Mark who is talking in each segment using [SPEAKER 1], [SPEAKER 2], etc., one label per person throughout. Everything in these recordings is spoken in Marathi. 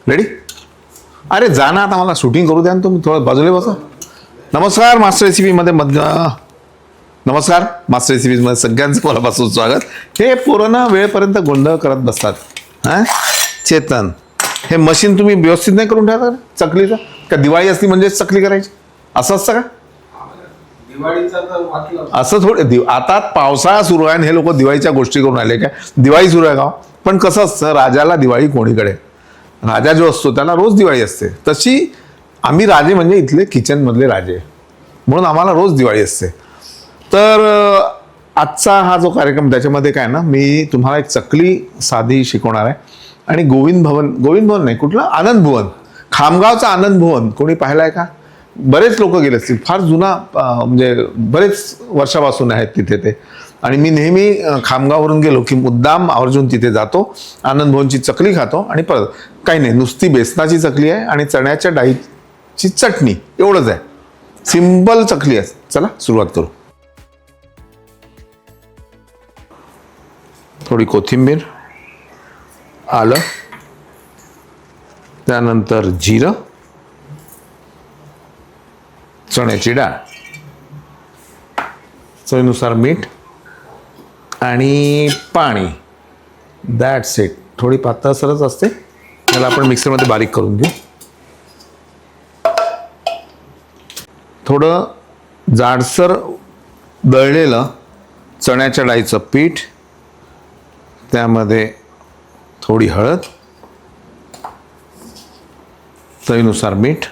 [SPEAKER 1] रेडी? अरे जा ना आता, मला शूटिंग करू द्या ना, तुम्ही थोडं बाजूला बसा. नमस्कार मास्टर रेसिपीमध्ये नमस्कार मास्टर रेसिपीजमध्ये सगळ्यांचं मनापासून स्वागत. हे पोरांना वेळेपर्यंत गोंधळ करत बसतात. हां चेतन, हे मशीन तुम्ही व्यवस्थित नाही करून ठेवता चकलीचं का? दिवाळी असली म्हणजे चकली करायची असं असतं का? असं थोडं. आता पावसाळा सुरू आहे आणि हे लोक दिवाळीच्या गोष्टी करून आले काय? दिवाळी सुरू आहे का? पण कसं असतं, राजाला दिवाळी कोणीकडे, राजा जो असतो त्याला रोज दिवाळी असते. तशी आम्ही राजे म्हणजे इथले किचनमधले राजे, म्हणून आम्हाला रोज दिवाळी असते. तर आजचा हा जो कार्यक्रम त्याच्यामध्ये काय ना, मी तुम्हाला एक चकली साधी शिकवणार आहे. आणि गोविंद भवन नाही, कुठलं, आनंद भुवन, खामगावचा आनंद भुवन कोणी पाहिलं आहे का? बरेच लोक गेले असतील, फार जुना म्हणजे बरेच वर्षापासून आहेत तिथे ते. आणि मी नेहमी खामगाववरून गेलो की मुद्दाम आवर्जून तिथे जातो, आनंद भवनची चकली खातो आणि परत. काही नाही, नुसती बेसनाची चकली आहे आणि चण्याच्या डाळीची चटणी, एवढंच आहे. सिंपल चकली आहे. चला सुरुवात करू. थोडी कोथिंबीर, आलं, त्यानंतर जिरं, चण्याची डाळ, चवीनुसार मीठ आणि पाणी. That's it. थोडी पातळसरच असते, त्याला आपण मिक्सरमध्ये बारीक करून घेऊ. थोडं जाडसर दळलेलं चण्याच्या डाळीचं पीठ, त्यामध्ये थोडी हळद, चवीनुसार मीठ.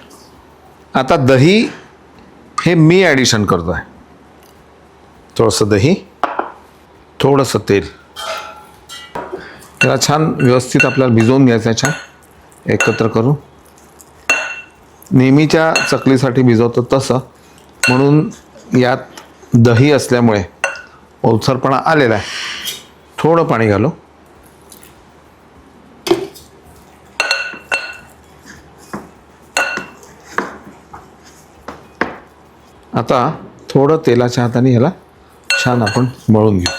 [SPEAKER 1] आता दही हे मी ॲडिशन करतो आहे. थोडंसं दही, थोडंसं तेल, त्याला छान व्यवस्थित आपल्याला भिजवून घ्यायचं आहे. छान एकत्र करू. नेहमीच्या चकलीसाठी भिजवतो तसं, म्हणून यात दही असल्यामुळे ओलसरपणा आलेला आहे. थोडं पाणी घालू. आता थोडं तेलाच्या हाताने ह्याला छान आपण मळून घेऊ.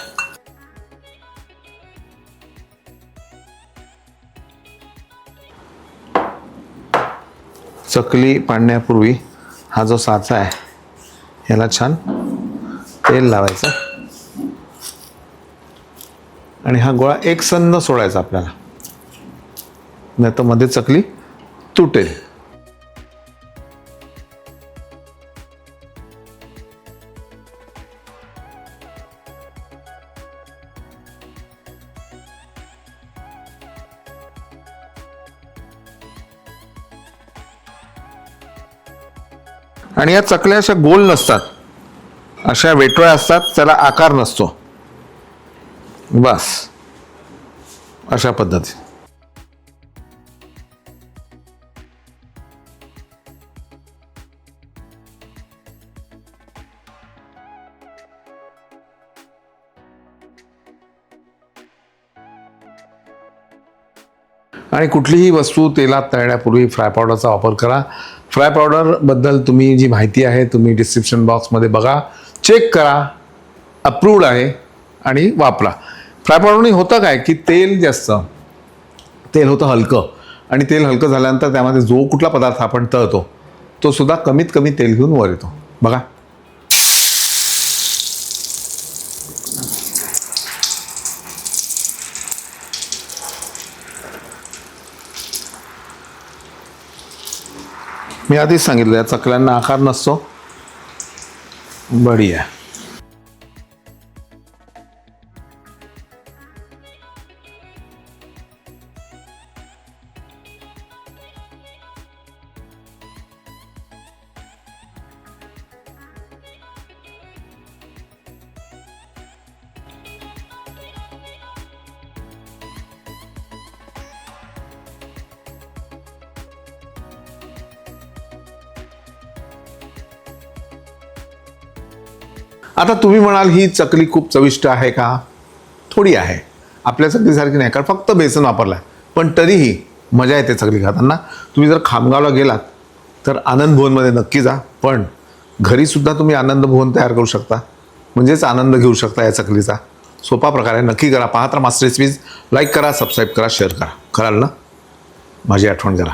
[SPEAKER 1] चकली पाडण्यापूर्वी हा जो साचा आहे ह्याला छान तेल लावायचं आणि हा गोळा एकसंध सोडायचा आपल्याला, नाही तर मध्ये चकली तुटेल. आणि या चकल्या अशा गोल नसतात, अशा वेटोळ्या असतात, त्याला आकार नसतो. बस अशा पद्धती. आणि कुठलीही वस्तू तेलात तळण्यापूर्वी फ्राय पावडरचा वापर करा. फ्राय पावडरबद्दल तुम्ही जी माहिती आहे तुम्ही डिस्क्रिप्शन बॉक्समध्ये बघा, चेक करा, अप्रूव्ड आहे आणि वापरा. फ्राय पावडरने होतं काय की तेल जास्त, तेल होतं हलकं, आणि तेल हलकं झाल्यानंतर त्यामध्ये जो कुठला पदार्थ आपण तळतो तो सुद्धा कमीत कमी तेल घेऊन वर येतो. बघा, मी आधीच सांगितलं या चकल्यांना आकार नसतो. बढिया. आता तुम्ही म्हणाल ही चकली खूप चविष्ट आहे का? थोडी आहे, आपल्या चकलीसारखी नाही, कारण फक्त बेसन वापरलं आहे, पण तरीही मजा येते चकली खाताना. तुम्ही जर खामगावला गेलात तर आनंद भुवनमध्ये नक्की जा, पण घरीसुद्धा तुम्ही आनंद भुवन तयार करू शकता, म्हणजेच आनंद घेऊ शकता या चकलीचा. सोपा प्रकार आहे, नक्की करा. पाहत राहा मास्टर रेसिपीज. लाईक करा, सबस्क्राईब करा, शेअर करा. कराल ना? माझी आठवण करा.